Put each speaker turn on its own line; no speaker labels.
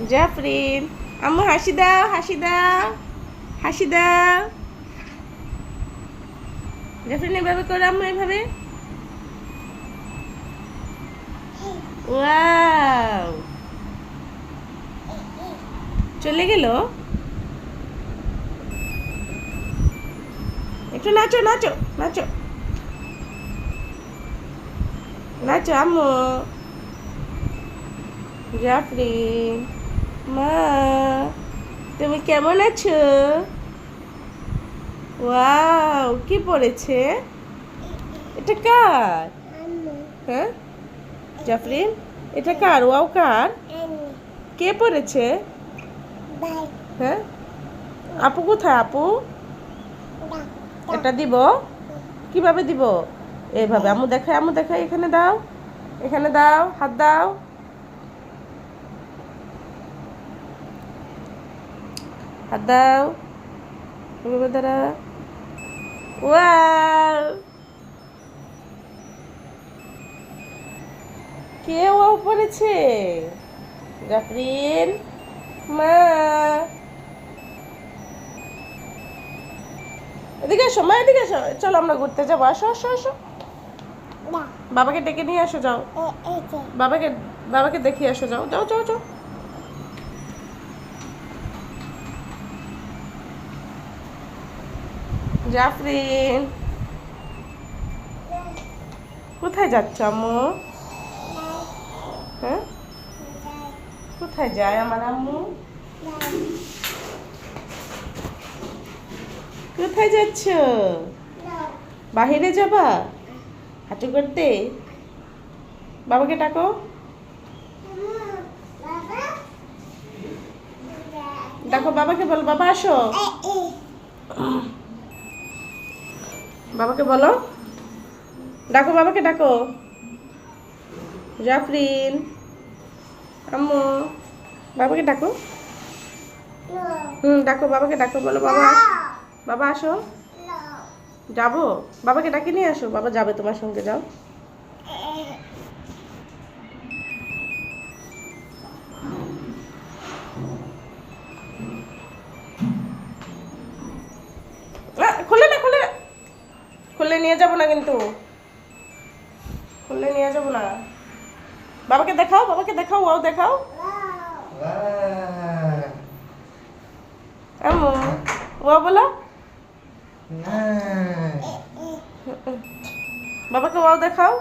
জাফরিন আম্মু হাসি দাও, হাসি দাও, হাসি দাও। জাফরিন এভাবে করে আম্মু এভাবে। ওয়াও, চলে গেল। একটু নাচো নাচো নাচো নাচো আম্মু। জাফরিন মা, তুমি কেমন আছো? ওয়াও, কি পড়েছে? এটা কার? হ্যাঁ জাফরিন, এটা কার? ওয়াও কার? কে পড়েছে? হ্যাঁ, আপু কোথায়? আপু এটা দিব? কিভাবে দিব? এইভাবে। আম্মু দেখায়, আম্মু দেখায়। এখানে দাও, এখানে দাও, হাত দাও, হাত দাও, এভাবে দাঁড়া। ওয়াও, কে ও পড়েছে? জাফরিন মা, এদিকে এসো মা, এদিকে এসো। চলো আমরা ঘুরতে যাবো, আসো আসো আসো। বাবাকে ডেকে নিয়ে আসো, যাও। বাবাকে, বাবাকে দেখিয়ে আসো, যাও যাও যাও যাও। জাফরিন কোথায় যাচ্ছ আম্মু? হ্যাঁ, কোথায় যায় আমার আম্মু? কোথায় যাচ্ছ? বাহিরে যাবা হাঁটু করতে? বাবাকে ডাকো। ডাকো বাবাকে, বলো বাবা আসো। বাবাকে বলো, ডাকো বাবাকে ডাকো। জাফরিন আম্মু, বাবাকে ডাকো। ডাকো বাবাকে, ডাকো, বলো বাবা, বাবা আসো। যাবো, বাবাকে ডাকে নিয়ে আসো, বাবা যাবে তোমার সঙ্গে, যাও। খুলে না, খুলে, খুলে নিয়ে যাবো না কিন্তু, খুলে নিয়ে যাবো না। বাবাকে দেখাও, বাবাকে দেখাও, ওয়াও দেখাও। আম্মু ওয়াও বলো। বাবাকে ওয়াও দেখাও।